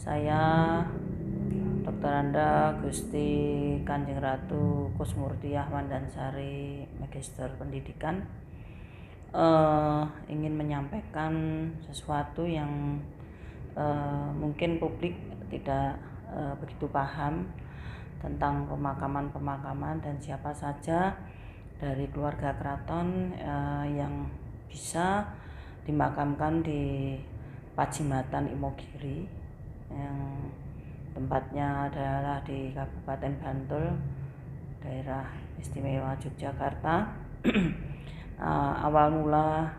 Saya Dr. Anda Gusti Kanjeng Ratu Kusmurtiah Wandansari, Magister Pendidikan, ingin menyampaikan sesuatu yang mungkin publik tidak begitu paham tentang pemakaman dan siapa saja dari keluarga keraton yang bisa dimakamkan di Pajimatan Imogiri yang tempatnya adalah di Kabupaten Bantul, daerah istimewa Yogyakarta. Awal mula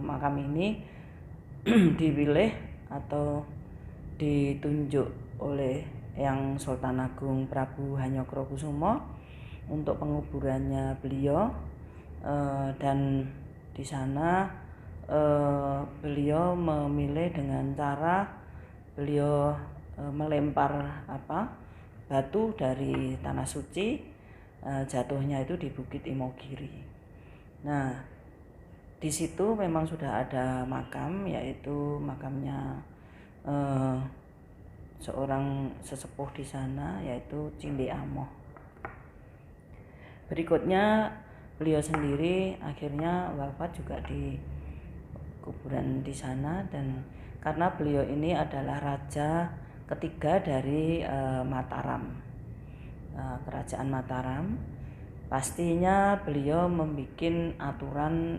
makam ini dipilih atau ditunjuk oleh Yang Sultan Agung Prabu Hanyokrokusumo untuk penguburannya beliau, dan di sana beliau memilih dengan cara beliau melempar batu dari tanah suci, jatuhnya itu di Bukit Imogiri. Nah, di situ memang sudah ada makam, yaitu makamnya seorang sesepuh di sana, yaitu Cinde Amoh. Berikutnya beliau sendiri akhirnya wafat juga di kuburan di sana, dan karena beliau ini adalah raja ketiga dari Mataram, kerajaan Mataram, pastinya beliau membuat aturan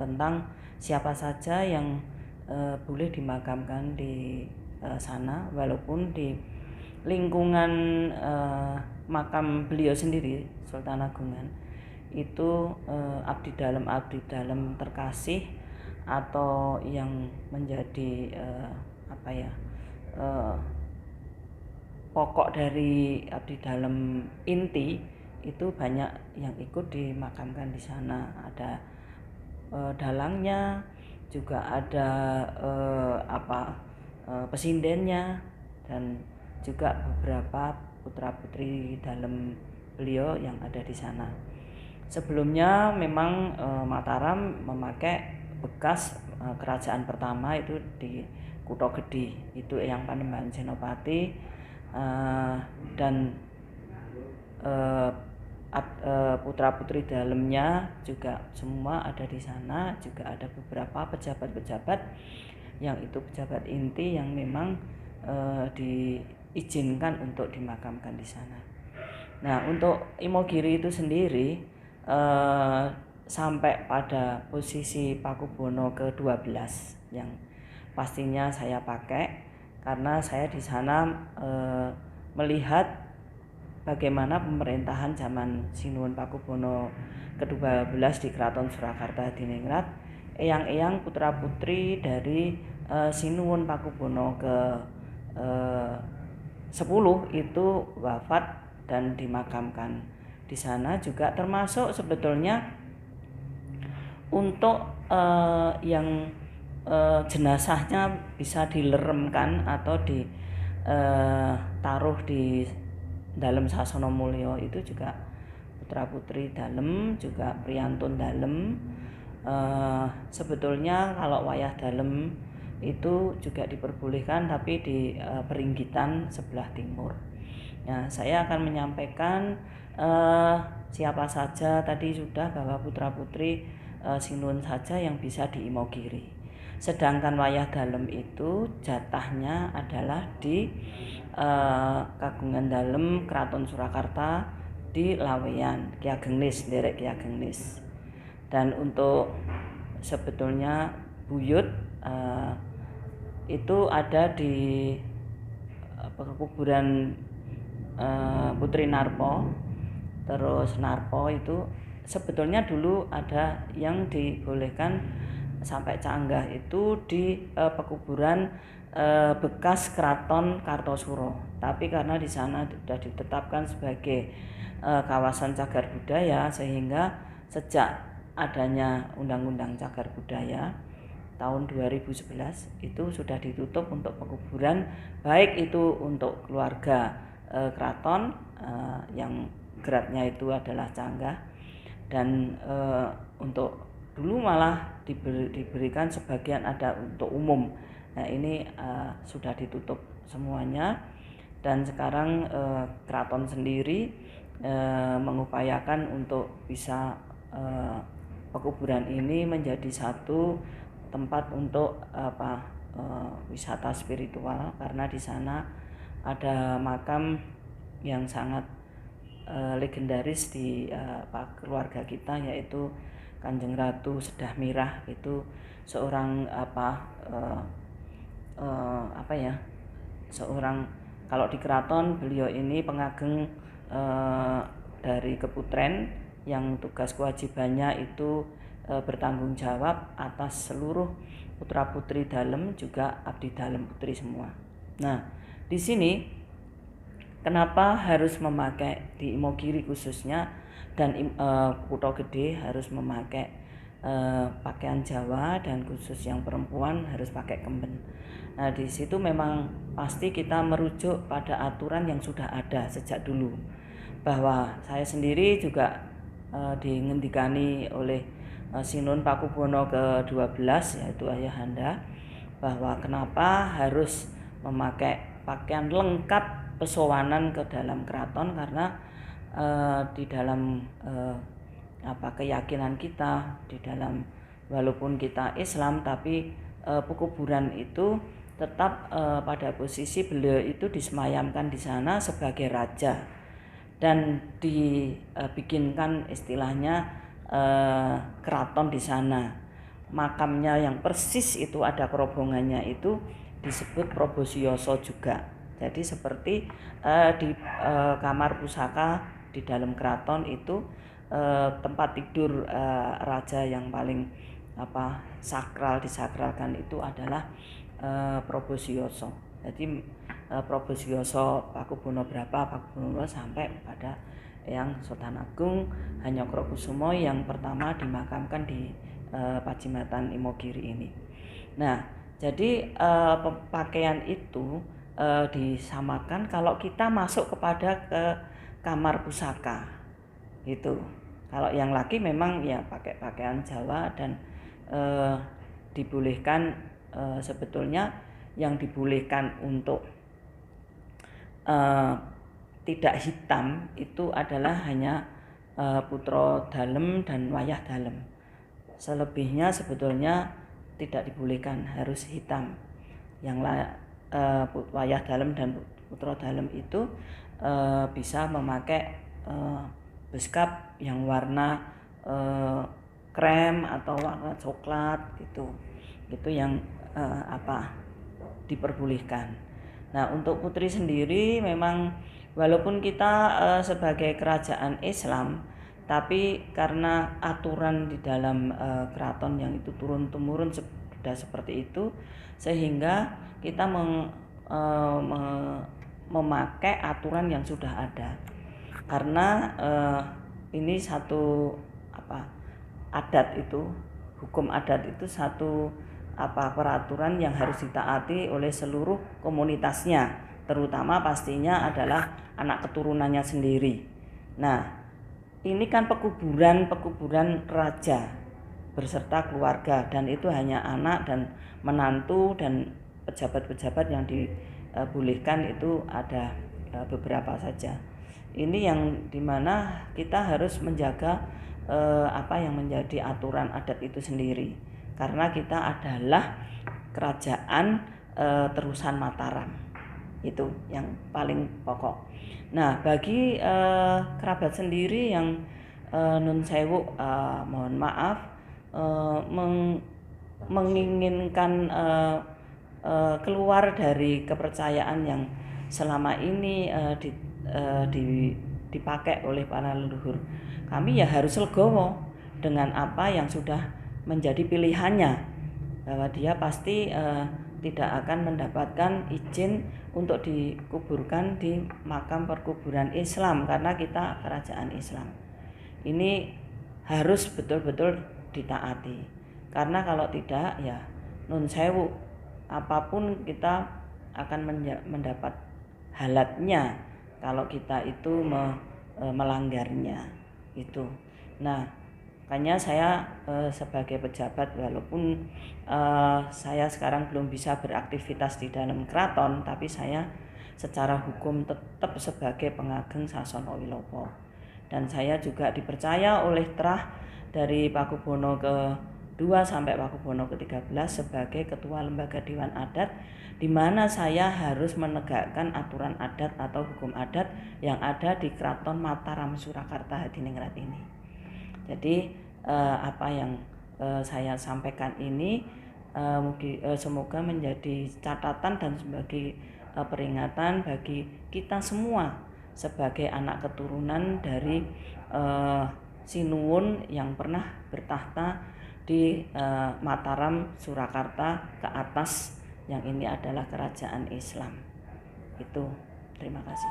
tentang siapa saja yang boleh dimakamkan di sana, walaupun di lingkungan makam beliau sendiri Sultan Agungan itu abdi dalam terkasih atau yang menjadi pokok dari abdi dalam inti itu banyak yang ikut dimakamkan di sana. Ada dalangnya, juga ada pesindennya, dan juga beberapa putra-putri dalam beliau yang ada di sana. Sebelumnya memang Mataram memakai bekas kerajaan pertama itu di Kutha Gedhi, itu yang Panembahan Senopati, dan putra-putri dalamnya juga semua ada di sana. Juga ada beberapa pejabat-pejabat yang itu pejabat inti yang memang diizinkan untuk dimakamkan di sana. Nah, untuk Imogiri itu sendiri sampai pada posisi Pakubono ke-12 yang pastinya saya pakai, karena saya di sana melihat bagaimana pemerintahan zaman Sinuhun Pakubono ke-12 di Keraton Surakarta Hadiningrat. Eyang-eyang putra-putri dari Sinuhun Pakubono ke-10 itu wafat dan dimakamkan di sana juga, termasuk sebetulnya untuk yang jenazahnya bisa dileremkan atau ditaruh di dalam Sasana Mulya itu juga putra-putri dalem, juga priyantun dalem. Sebetulnya kalau wayah dalem itu juga diperbolehkan, tapi di Peringgitan sebelah timur. Nah, saya akan menyampaikan siapa saja tadi sudah, bahwa putra-putri Sinuhun saja yang bisa di Imogiri. Sedangkan wayah dalem itu jatahnya adalah di Kagungan Dalem Keraton Surakarta di Laweyan, Ki Ageng Nis, derek Ki Ageng Nis. Dan untuk sebetulnya buyut itu ada di kuburan Putri Narpo. Terus Narpo itu sebetulnya dulu ada yang dibolehkan sampai Canggah itu di pekuburan bekas Keraton Kartosuro. Tapi karena di sana sudah ditetapkan sebagai kawasan cagar budaya, sehingga sejak adanya Undang-Undang Cagar Budaya tahun 2011 itu sudah ditutup untuk pekuburan, baik itu untuk keluarga keraton yang geratnya itu adalah Canggah, dan untuk dulu malah diberikan sebagian ada untuk umum. Nah, ini sudah ditutup semuanya. Dan sekarang keraton sendiri mengupayakan untuk bisa pekuburan ini menjadi satu tempat untuk wisata spiritual, karena di sana ada makam yang sangat legendaris di keluarga kita, yaitu Kanjeng Ratu Sedah Mirah. Itu seorang seorang, kalau di keraton beliau ini pengageng dari keputren yang tugas kewajibannya itu bertanggung jawab atas seluruh putra putri dalem, juga abdi dalem putri semua. Nah, di sini kenapa harus memakai di Imogiri khususnya dan Kutha Gede harus memakai pakaian Jawa, dan khusus yang perempuan harus pakai kemben. Nah, di situ memang pasti kita merujuk pada aturan yang sudah ada sejak dulu, bahwa saya sendiri juga dingendikani oleh Sinun Pakubono ke-12, yaitu Ayahanda, bahwa kenapa harus memakai pakaian lengkap pesowanan ke dalam keraton, karena di dalam keyakinan kita, di dalam walaupun kita Islam, tapi pekuburan itu tetap pada posisi beliau itu disemayamkan di sana sebagai raja, dan dibikinkan istilahnya keraton di sana. Makamnya yang persis itu ada kerobongannya itu disebut Probosyoso juga. Jadi seperti di kamar pusaka di dalam keraton itu tempat tidur raja yang paling sakral, disakralkan itu adalah Probosyoso. Jadi Probosyoso Pakubono berapa, Pakubono sampai pada yang Sultan Agung Hanyokrokusumo yang pertama dimakamkan di Pacimataan Imogiri ini. Nah, jadi pakaian itu disamakan kalau kita masuk kepada ke kamar pusaka itu. Kalau yang laki memang ya pakai pakaian Jawa, dan dibolehkan sebetulnya yang dibolehkan untuk tidak hitam itu adalah hanya putra dalem dan wayah dalem. Selebihnya sebetulnya tidak dibolehkan, harus hitam. Yang wayah dalem dan putra dalem itu bisa memakai beskap yang warna krem atau warna coklat gitu. Itu yang diperbolehkan. Nah, untuk putri sendiri memang walaupun kita sebagai kerajaan Islam, tapi karena aturan di dalam keraton yang itu turun-temurun sudah seperti itu, sehingga kita memakai aturan yang sudah ada. Karena ini satu adat itu, hukum adat itu satu peraturan yang harus ditaati oleh seluruh komunitasnya, terutama pastinya adalah anak keturunannya sendiri. Nah, ini kan pekuburan raja berserta keluarga, dan itu hanya anak dan menantu dan pejabat-pejabat yang dibolehkan itu ada beberapa saja. Ini yang dimana kita harus menjaga apa yang menjadi aturan adat itu sendiri, karena kita adalah kerajaan terusan Mataram. Itu yang paling pokok. Nah, bagi kerabat sendiri yang nun sewu, mohon maaf, menginginkan keluar dari kepercayaan yang selama ini dipakai oleh para leluhur kami, ya harus legowo dengan apa yang sudah menjadi pilihannya, bahwa dia pasti tidak akan mendapatkan izin untuk dikuburkan di makam perkuburan Islam, karena kita kerajaan Islam. Ini harus betul-betul ditaati, karena kalau tidak ya nun sewu, apapun kita akan mendapat halatnya kalau kita itu melanggarnya itu. Nah, Makanya saya sebagai pejabat, walaupun saya sekarang belum bisa beraktivitas di dalam keraton, tapi saya secara hukum tetap sebagai pengageng Sasana Wilopo. Dan saya juga dipercaya oleh Trah dari Pakubono ke-2 sampai Pakubono ke-13 sebagai Ketua Lembaga Dewan Adat, di mana saya harus menegakkan aturan adat atau hukum adat yang ada di Keraton Mataram Surakarta Hadiningrat ini. Jadi apa yang saya sampaikan ini semoga menjadi catatan dan sebagai peringatan bagi kita semua sebagai anak keturunan dari Sinuwun yang pernah bertahta di Mataram Surakarta ke atas, yang ini adalah kerajaan Islam. Itu, terima kasih.